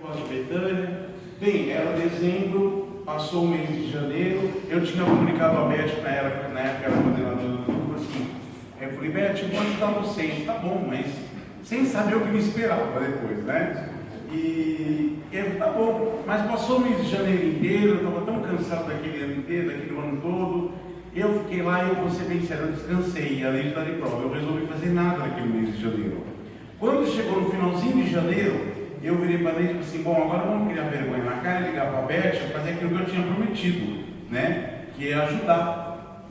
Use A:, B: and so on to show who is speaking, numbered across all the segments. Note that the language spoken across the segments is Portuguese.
A: Voz de Betânia. Bem, era dezembro, passou o mês de janeiro, eu tinha comunicado a Beth na época era coordenadora do grupo, assim, eu falei, Beth, eu vou ajudar vocês, tá bom, mas sem saber o que me esperava depois, né? E eu, tá bom, mas passou o mês de janeiro inteiro, eu estava tão cansado daquele ano inteiro, daquele ano todo, eu fiquei lá e eu vou ser bem sério, eu descansei, além de dar de prova, eu resolvi fazer nada naquele mês de janeiro. Quando chegou no finalzinho de janeiro, eu virei para ele e disse assim, bom, agora vamos criar vergonha na cara e ligar para a Beth, fazer aquilo que eu tinha prometido, né? Que é ajudar.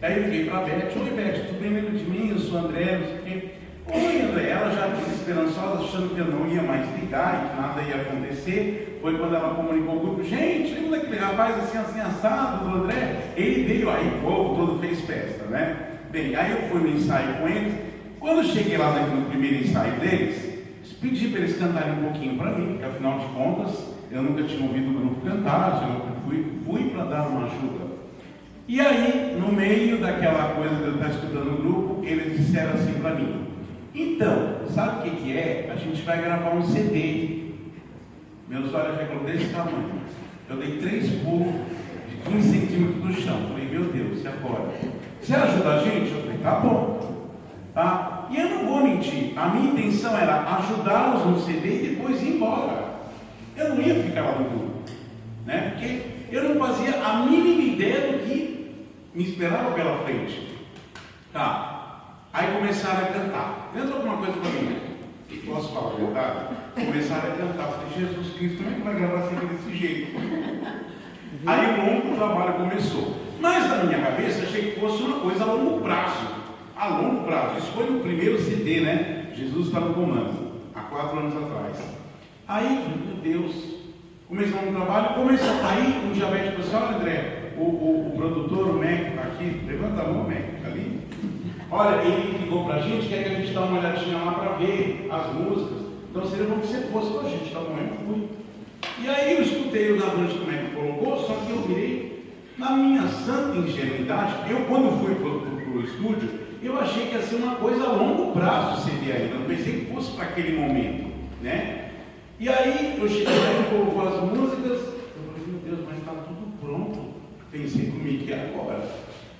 A: Aí eu liguei para a Beth, oi Beth, tu lembra de mim? Eu sou André, não sei o quê. Oi André, ela já desesperançosa, achando que eu não ia mais ligar e que nada ia acontecer. Foi quando ela comunicou ao grupo, gente, lembra daquele rapaz assim, assado do André? Ele veio aí, o povo todo fez festa, né? Bem, aí eu fui no ensaio com eles. Quando eu cheguei lá no primeiro ensaio deles, pedi para eles cantarem um pouquinho para mim, porque afinal de contas, eu nunca tinha ouvido o grupo cantar, eu fui para dar uma ajuda. E aí, no meio daquela coisa de eu estar escutando o grupo, eles disseram assim para mim, então, sabe o que é? A gente vai gravar um CD. Meus olhos ficam desse tamanho. Eu dei 3 pulos de 15 centímetros do chão. Falei, meu Deus, e agora? Você ajuda a gente? Eu falei, tá bom. Tá? E eu não vou mentir, a minha intenção era ajudá-los no CD e depois ir embora. Eu não ia ficar lá no grupo, né? Porque eu não fazia a mínima ideia do que me esperava pela frente. Tá. Aí começaram a cantar. Lembra alguma coisa para mim? Posso falar a verdade? Começaram a cantar. Eu falei, Jesus Cristo, como é que vai gravar sempre desse jeito? Aí o longo trabalho começou. Mas na minha cabeça achei que fosse uma coisa a longo prazo. A longo prazo. Isso foi no primeiro CD, né? Jesus está no comando, há 4 anos atrás. Aí, meu Deus, começamos um trabalho, começou a cair um diabético. Assim, olha André, o produtor, o Mac, está aqui, levanta a mão, Mac, está ali. Olha, ele ligou para a gente, quer que a gente dá uma olhadinha lá para ver as músicas. Então seria bom que você fosse com a gente, tá bom? Eu fui. E aí eu escutei o Davante como é que colocou, só que eu virei, na minha santa ingenuidade, eu quando fui para o estúdio, eu achei que ia ser uma coisa a longo prazo o CD ainda, não pensei que fosse para aquele momento, né? E aí eu cheguei lá e colocou as músicas, eu falei, meu Deus, mas está tudo pronto. Pensei comigo que agora.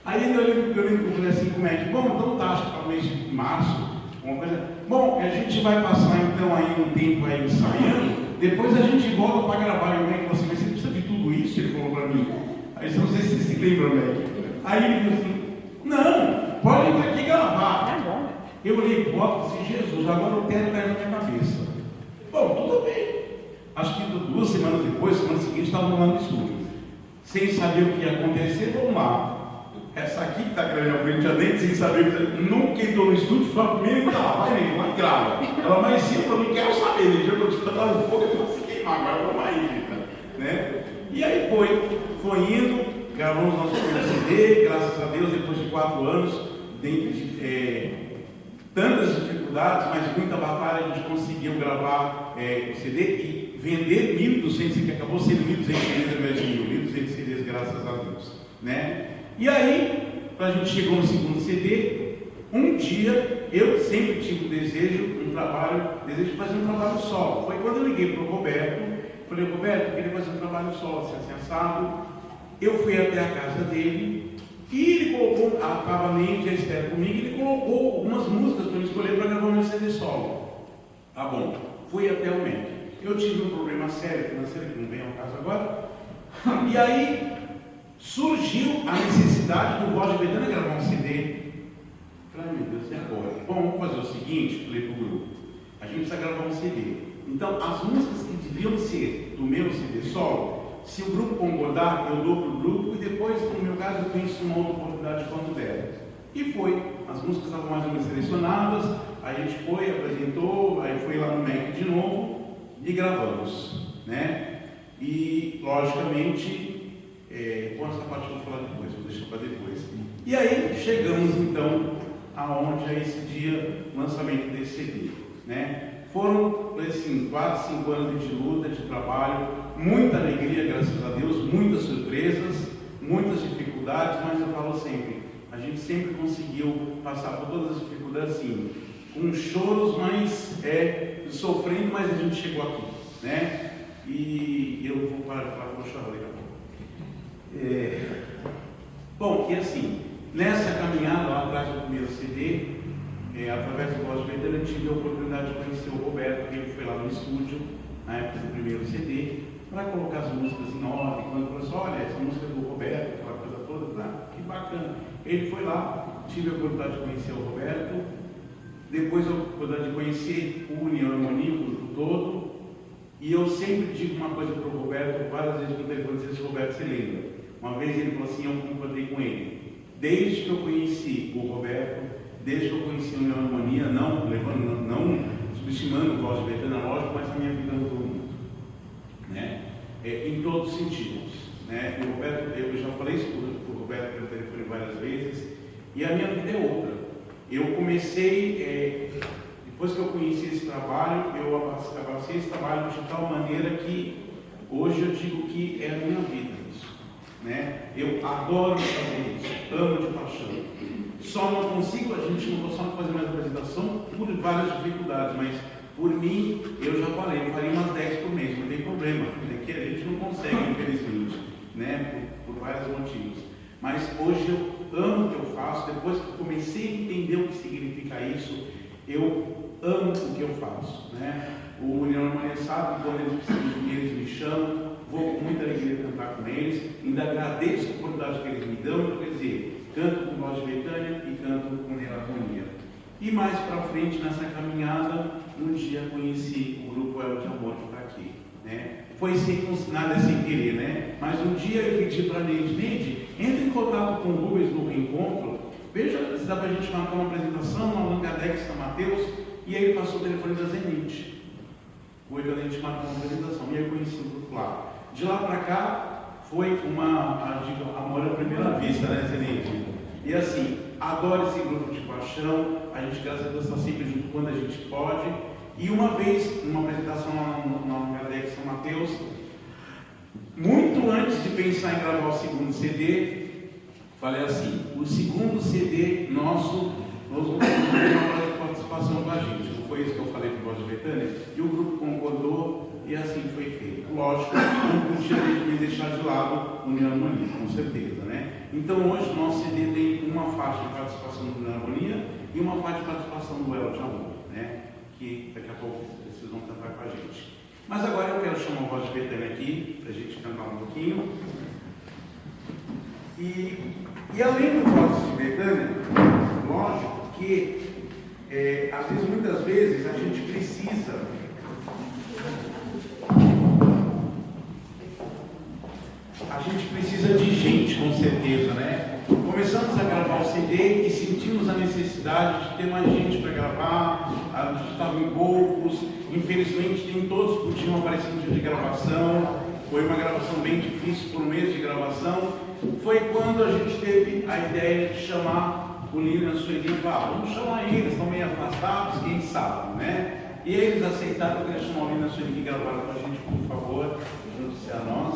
A: Aí eu lembro que eu falei assim, como é que, bom, então tá, acho que para o mês de março, uma coisa. Bom, a gente vai passar então aí um tempo aí ensaiando, depois a gente volta para gravar. E o Mac falou assim, mas você precisa de tudo isso? Ele falou para mim. Aí não sei se você se lembra, Mac. Aí ele falou assim, não, pode vir aqui gravar. Eu olhei, bota-se Jesus, agora eu quero cair na minha cabeça. Bom, tudo bem. Acho que 2 semanas depois, semana seguinte, estávamos lá no estúdio. Sem saber o que ia acontecer, vamos lá. Essa aqui que está gravando a frente, a dentro, sem saber, nunca entrou no estúdio, foi a primeira que estava, vai grava. Ela, mas sim, eu não quero saber, né? Eu estava no fogo, eu vou se queimar, agora vamos aí, né? E aí foi indo, gravamos nosso primeiro CD, graças a Deus, depois de 4 anos, dentro de tantas dificuldades, mas muita batalha, a gente conseguiu gravar o CD e vender 1.200, que acabou sendo 1.200 CDs ao invés de 1.200 CDs, graças a Deus, né? E aí, a gente chegou no segundo CD, um dia, eu sempre tive desejo de fazer um trabalho solo. Foi quando eu liguei para o Roberto, falei, Roberto, eu queria fazer um trabalho solo, assim, assado. Eu fui até a casa dele, e ele colocou, estava mente, a Esther comigo, ele colocou algumas músicas para eu escolher para gravar meu CD solo. Tá bom, fui até o Mac. Eu tive um problema sério financeiro, que não vem ao caso agora, e aí surgiu a necessidade do Voz de Betânia gravar um CD. Falei, meu Deus, e agora? Bom, vamos fazer o seguinte, falei para o grupo, a gente precisa gravar um CD. Então, as músicas que deviam ser do meu CD solo, se o grupo concordar, eu dou para o grupo e depois, no meu caso, eu penso uma outra oportunidade quando der. E foi. As músicas estavam mais ou menos selecionadas, a gente foi, apresentou, aí foi lá no Mac de novo e gravamos, né? E, logicamente, bom, essa parte eu vou falar depois, vou deixar para depois. E aí, chegamos então aonde é esse dia, lançamento desse CD, né? Foram, assim, quase 5 anos de luta, de trabalho, muita alegria, graças a Deus, muitas surpresas, muitas dificuldades, mas eu falo sempre, a gente sempre conseguiu passar por todas as dificuldades, sim, com choros, mas sofrendo, mas a gente chegou aqui. né? E eu vou parar de falar que eu vou chorar daqui a pouco. Bom, e assim, nessa caminhada lá atrás do primeiro CD, através do Voz de Betânia, eu tive a oportunidade de conhecer o Roberto, que ele foi lá no estúdio, na época do primeiro CD, para colocar as músicas em ordem. Quando falou assim, olha, essa música é do Roberto, aquela coisa toda, que bacana. Ele foi lá, tive a oportunidade de conhecer o Roberto, depois a oportunidade de conhecer o União Harmonia, o grupo todo, e eu sempre digo uma coisa para o Roberto, várias vezes no telefone, não sei se o Roberto se lembra. Uma vez ele falou assim, eu concordei com ele. Desde que eu conheci o Roberto, desde que eu conheci a União Harmonia, não subestimando o Voz de Betânia, lógico, mas a minha vida mudou muito, né? Em todos os sentidos, né? O Roberto, eu já falei isso para o Roberto pelo telefone várias vezes, e a minha vida é outra. Eu comecei, depois que eu conheci esse trabalho, eu abracei esse trabalho de tal maneira que hoje eu digo que é a minha vida isso, né? Eu adoro fazer isso, amo de paixão. Só não consigo, a gente não consegue fazer mais apresentação por várias dificuldades, mas por mim, eu já falei, eu faria umas 10 por mês, não tem problema, é que a gente não consegue, infelizmente, né? Por vários motivos. Mas hoje eu amo o que eu faço, depois que eu comecei a entender o que significa isso, eu amo o que eu faço, né? O União Harmonia sabe, quando eles precisam de mim, eles me chamam, vou com muita alegria cantar com eles, ainda agradeço a oportunidade que eles me dão, quer dizer, canto com Voz de Betânia e canto com União Harmonia. E mais para frente, nessa caminhada, um dia conheci o grupo Elo de Amor que está aqui, né? Foi sem nada sem querer, né? Mas um dia eu pedi para a Neide, entre em contato com o Rubens no reencontro, veja se dá para a gente marcar uma apresentação na Langadex São Mateus, e aí ele passou o telefone da Zenit. Foi quando a gente marcou uma apresentação, e aí eu conheci o grupo lá. De lá para cá, foi amor à primeira vista, né, Zenit? E assim, adoro esse grupo de paixão, a gente, graças a Deus, está sempre junto quando a gente pode. E uma vez, numa apresentação na Langadex São Mateus, muito antes de pensar em gravar o segundo CD, falei assim, o segundo CD nosso, nós vamos ter uma participação com a gente. Não foi isso que eu falei para o Voz de Betânia? E o grupo concordou e assim foi feito. Lógico, não podia deixar de lado o União Harmonia, com certeza, né? Então hoje o nosso CD tem uma faixa de participação do União Harmonia e uma faixa de participação do Elo de Amor, né? Que daqui a pouco vocês vão cantar com a gente. Mas agora eu quero chamar o Voz de Betânia aqui, para a gente cantar um pouquinho. E além do Voz de Betânia, lógico que, às vezes, muitas vezes, a gente precisa de gente, com certeza, né? Começamos a gravar o CD e sentimos a necessidade de ter mais gente para gravar, a gente estava em poucos, infelizmente nem todos podiam aparecer no dia de gravação, foi uma gravação bem difícil por um mês de gravação. Foi quando a gente teve a ideia de chamar o Lino e a Sueli e falar, vamos chamar eles, estão meio afastados, quem sabe, né? E eles aceitaram, eu queria chamar o Lino e a Sueli que gravaram com a gente, por favor, junto-se a nós.